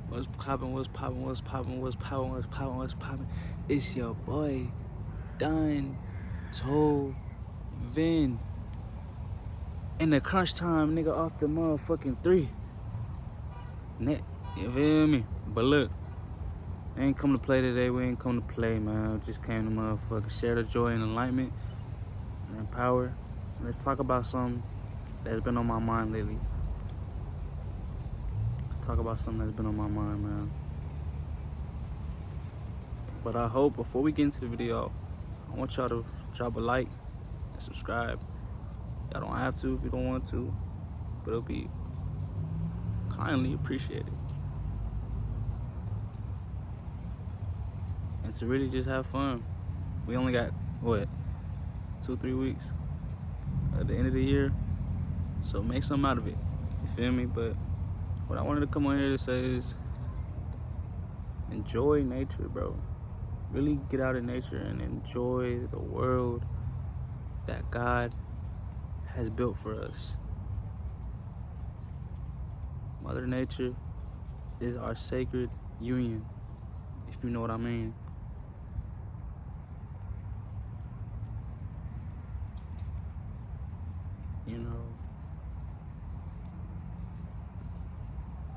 What's poppin', what's poppin', what's poppin', what's poppin', what's poppin', what's poppin'? It's your boy, Don Vin. In the crunch time, nigga, off the motherfucking 3. Net, you feel me? But look, I ain't come to play today, we ain't come to play, man. I just came to motherfucking share the joy and enlightenment and power. Let's talk about something that's been on my mind lately. Talk about something that's been on my mind, man. But I hope before we get into the video, I want y'all to drop a like and subscribe. Y'all don't have to if you don't want to, but it'll be kindly appreciated. And to really just have fun. We only got, what, 2-3 weeks at the end of the year, so make something out of it, you feel me? But what I wanted to come on here to say is enjoy nature, bro. Really get out in nature and enjoy the world that God has built for us. Mother Nature is our sacred union, if you know what I mean. You know,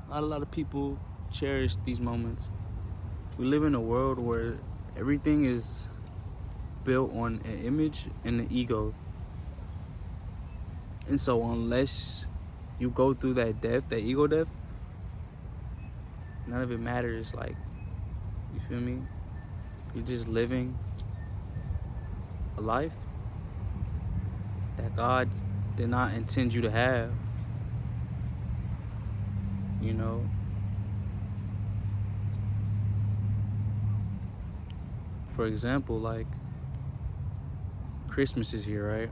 not a lot of people cherish these moments. We live in a world where everything is built on an image and an ego. And so unless you go through that death, that ego death, none of it matters. Like, you feel me? You're just living a life that God did not intend you to have. You know? For example, like, Christmas is here, right?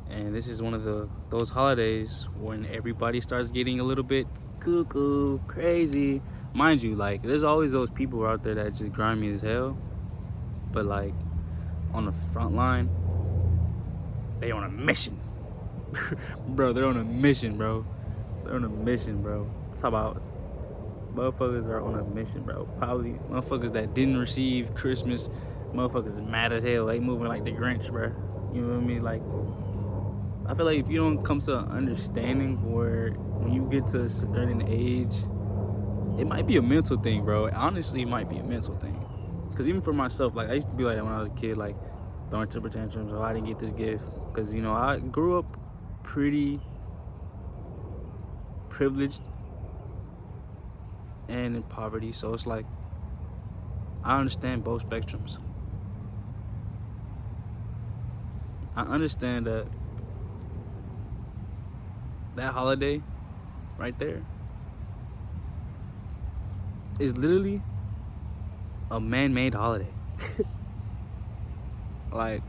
And this is one of those holidays when everybody starts getting a little bit cuckoo, crazy. Mind you, like, there's always those people out there that just grimy as hell. But, like, on the front line, they on a mission. Bro, they're on a mission, bro. They're on a mission, bro. Talk about motherfuckers are on a mission, bro. Probably motherfuckers that didn't receive Christmas. Motherfuckers is mad as hell. They moving like the Grinch, bro. You know what I mean? Like, I feel like if you don't come to an understanding where when you get to a certain age, it might be a mental thing, bro. Honestly, it might be a mental thing. Because even for myself, like, I used to be like that when I was a kid, like, throwing temper tantrums, oh, I didn't get this gift. Because, you know, I grew up pretty privileged and in poverty, so it's like, I understand both spectrums. I understand that holiday right there is literally a man-made holiday. Like,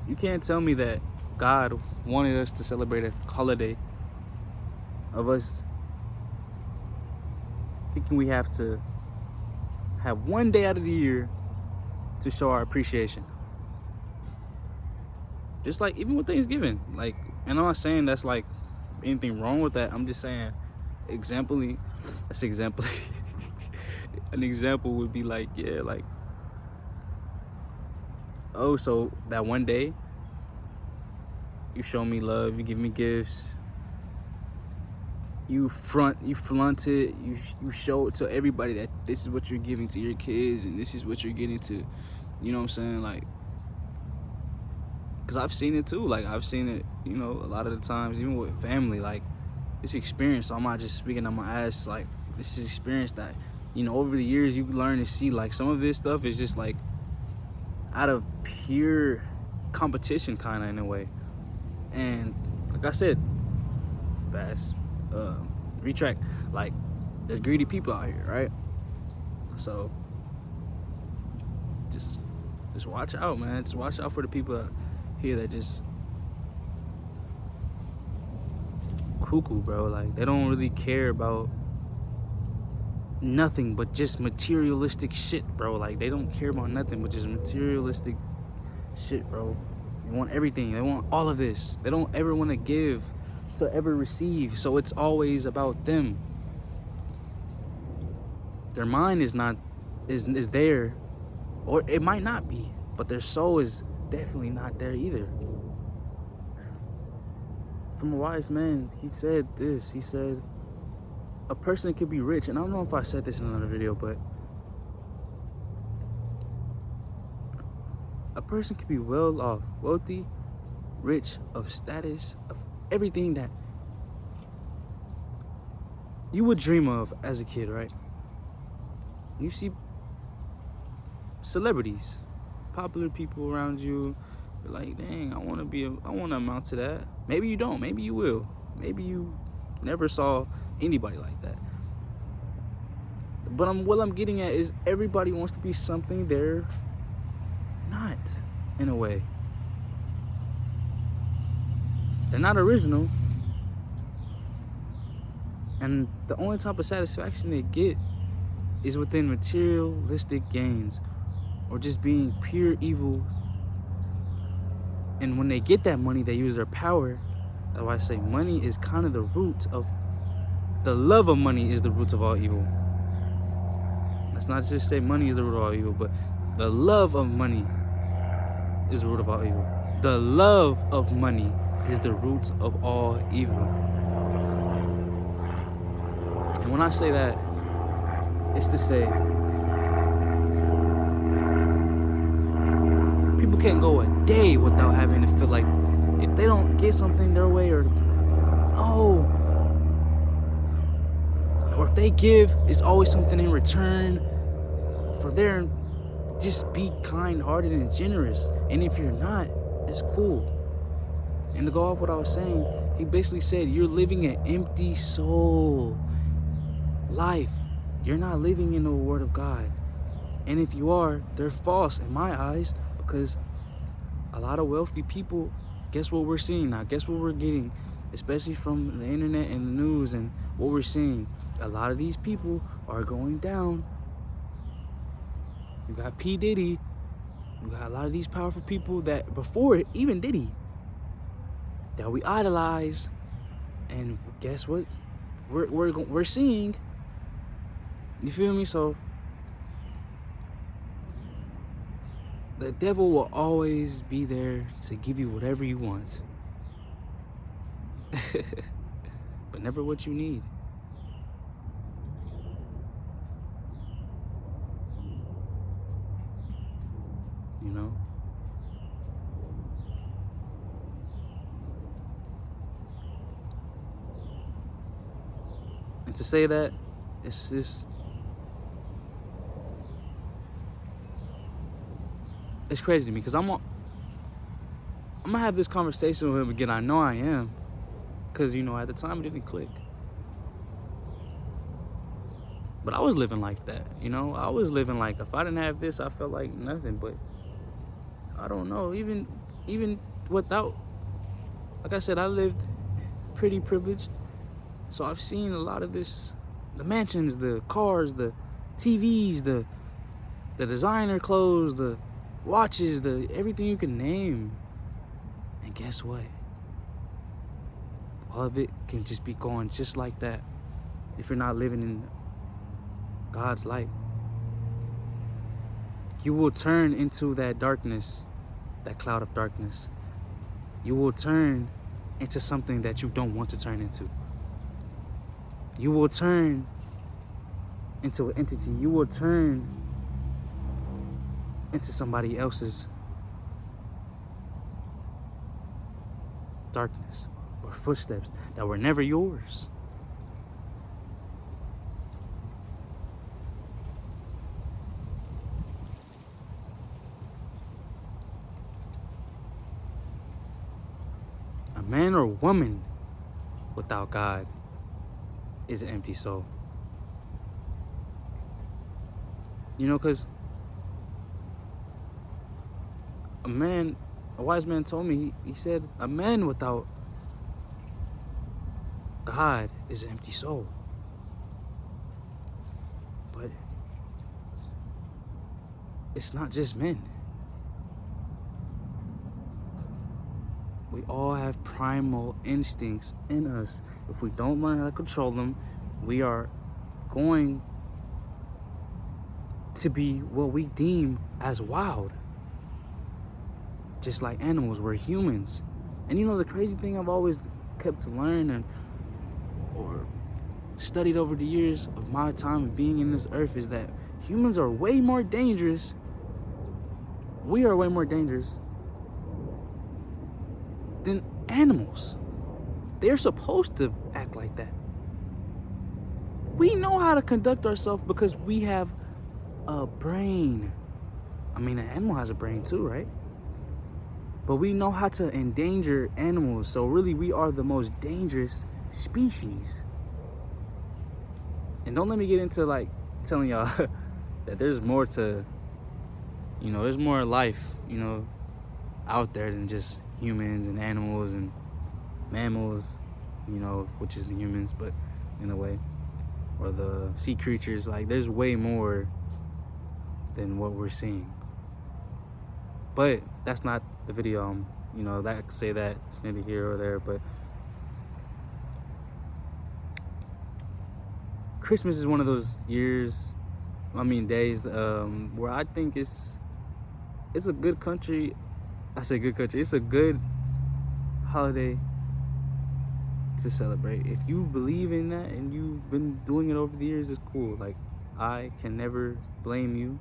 you can't tell me that God wanted us to celebrate a holiday of us thinking we have to have one day out of the year to show our appreciation. Just like even with Thanksgiving, like, and I'm not saying that's like anything wrong with that. I'm just saying, an example would be like, yeah, like, oh, so that one day you show me love, you give me gifts, you flaunt it, you show it to everybody that this is what you're giving to your kids and this is what you're getting to, you know what I'm saying? Like, because I've seen it too. Like, I've seen it, you know, a lot of the times, even with family, like, this experience, so I'm not just speaking on my ass, like, this is experience that, you know, over the years you learn to see, like, some of this stuff is just, like, out of pure competition, kind of, in a way. And, like I said, retract, like, there's greedy people out here, right? So, just watch out, man. Just watch out for the people here that just cuckoo, bro. Like, they don't really care about nothing but just materialistic shit, bro. Like, they don't care about nothing but just materialistic shit, bro. They want everything. They want all of this. They don't ever want to give to ever receive. So it's always about them. Their mind is not is there, or it might not be, but their soul is definitely not there either. From a wise man, he said this. He said, a person could be rich, and I don't know if I said this in another video, but a person could be well off, wealthy, rich, of status, of everything that you would dream of as a kid, right? You see celebrities, popular people around you, you're like, dang, I want to amount to that. Maybe you don't, maybe you will. Maybe you never saw anybody like that. But what I'm getting at is everybody wants to be something they're not, in a way. They're not original. And the only type of satisfaction they get is within materialistic gains, or just being pure evil. And when they get that money, they use their power. That's why I say money is kind of the root of, the love of money is the root of all evil. Let's not just say money is the root of all evil, but the love of money is the root of all evil. The love of money is the root of all evil. And when I say that, it's to say people can't go a day without having to feel like if they don't get something their way, or if they give, it's always something in return. For their, just be kind-hearted and generous. And if you're not, it's cool. And to go off what I was saying, he basically said you're living an empty soul life. You're not living in the word of God. And if you are, they're false in my eyes, because a lot of wealthy people, guess what we're seeing now? Guess what we're getting, especially from the internet and the news and what we're seeing? A lot of these people are going down. You got P. Diddy. You got a lot of these powerful people that before even Diddy, that we idolize. And guess what? We're seeing. You feel me? So the devil will always be there to give you whatever you want, but never what you need. You know? And to say that, it's just, it's crazy to me, because I'm gonna have this conversation with him again. I know I am, because, you know, at the time it didn't click. But I was living like that, you know? I was living like, if I didn't have this, I felt like nothing. But I don't know, even without, like I said, I lived pretty privileged. So I've seen a lot of this, the mansions, the cars, the TVs, the designer clothes, the watches, the everything you can name. And guess what? All of it can just be going just like that if you're not living in God's light. You will turn into that darkness, that cloud of darkness. You will turn into something that you don't want to turn into. You will turn into an entity. You will turn into somebody else's darkness or footsteps that were never yours. A man or woman without God is an empty soul. You know, because a wise man told me, he said, a man without God is an empty soul. But it's not just men. We all have primal instincts in us. If we don't learn how to control them, we are going to be what we deem as wild. Just like animals, we're humans. And you know, the crazy thing I've always kept to learn or studied over the years of my time of being in this earth is that humans are way more dangerous. We are way more dangerous than animals. They're supposed to act like that. We know how to conduct ourselves because we have a brain. I mean, an animal has a brain too, right? But we know how to endanger animals. So really, we are the most dangerous species. And don't let me get into like telling y'all that there's more to, there's more life, out there than just humans and animals and mammals, which is the humans, but in a way, or the sea creatures. Like, there's way more than what we're seeing. But that's not the video. That I could say that it's neither here or there, but Christmas is one of those days, where I think it's a good country. I say good country. It's a good holiday to celebrate. If you believe in that and you've been doing it over the years, it's cool. Like, I can never blame you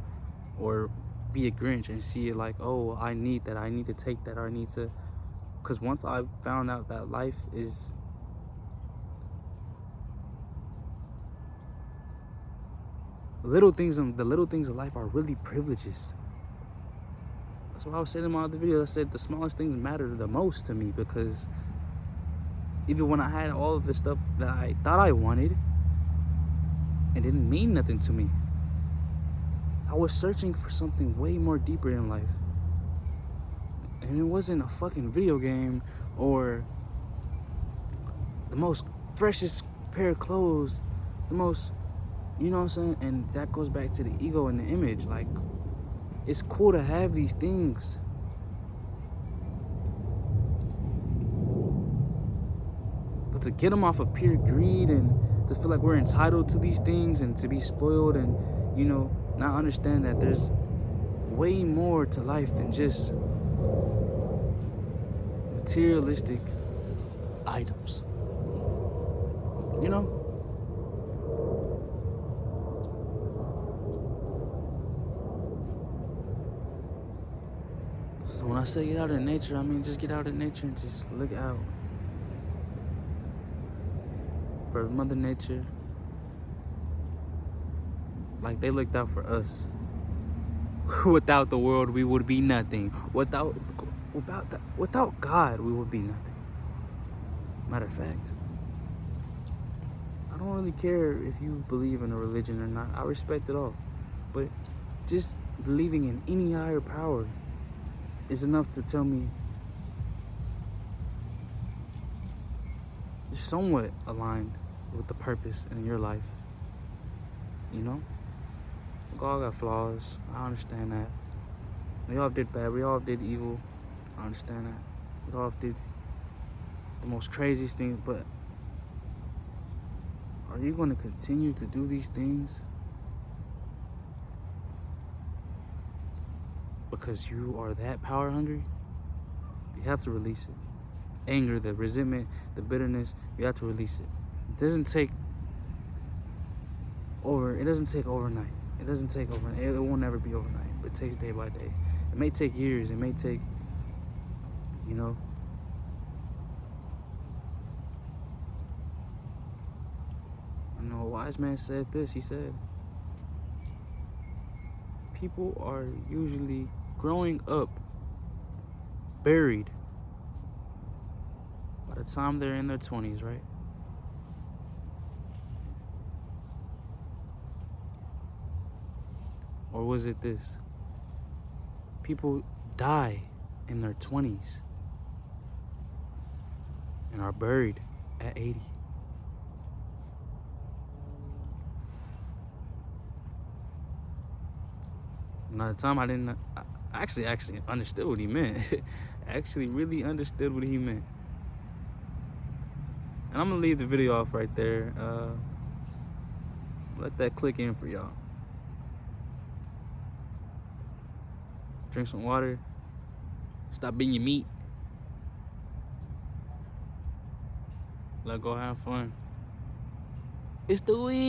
or be a Grinch and see it like, oh, I need that, I need to take that, or I need to, because once I found out that life is the little things of life are really privileges. That's what I was saying in my other video. I said the smallest things matter the most to me, because even when I had all of the stuff that I thought I wanted, it didn't mean nothing to me. I was searching for something way more deeper in life. And it wasn't a fucking video game or the most freshest pair of clothes, the most, you know what I'm saying? And that goes back to the ego and the image. Like, it's cool to have these things, but to get them off of pure greed and to feel like we're entitled to these things and to be spoiled and, not understand that there's way more to life than just materialistic items. So when I say get out in nature, I mean just get out in nature and just look out for Mother Nature. Like, they looked out for us. Without the world, we would be nothing. Without God, we would be nothing. Matter of fact, I don't really care if you believe in a religion or not. I respect it all. But just believing in any higher power is enough to tell me you're somewhat aligned with the purpose in your life. We all got flaws. I understand that. We all did bad. We all did evil. I understand that. We all did the most craziest things. But are you going to continue to do these things because you are that power hungry? You have to release it. Anger, the resentment, the bitterness, you have to release it. It doesn't take overnight. It will never be overnight. It takes day by day. It may take years. It may take, I know a wise man said this. He said, people are usually growing up buried by the time they're in their 20s, right? Or was it this? People die in their 20s and are buried at 80. And at the time, I actually understood what he meant. Actually really understood what he meant. And I'm gonna leave the video off right there. Let that click in for y'all. Drink some water. Stop being your meat. Let go have fun. It's the week.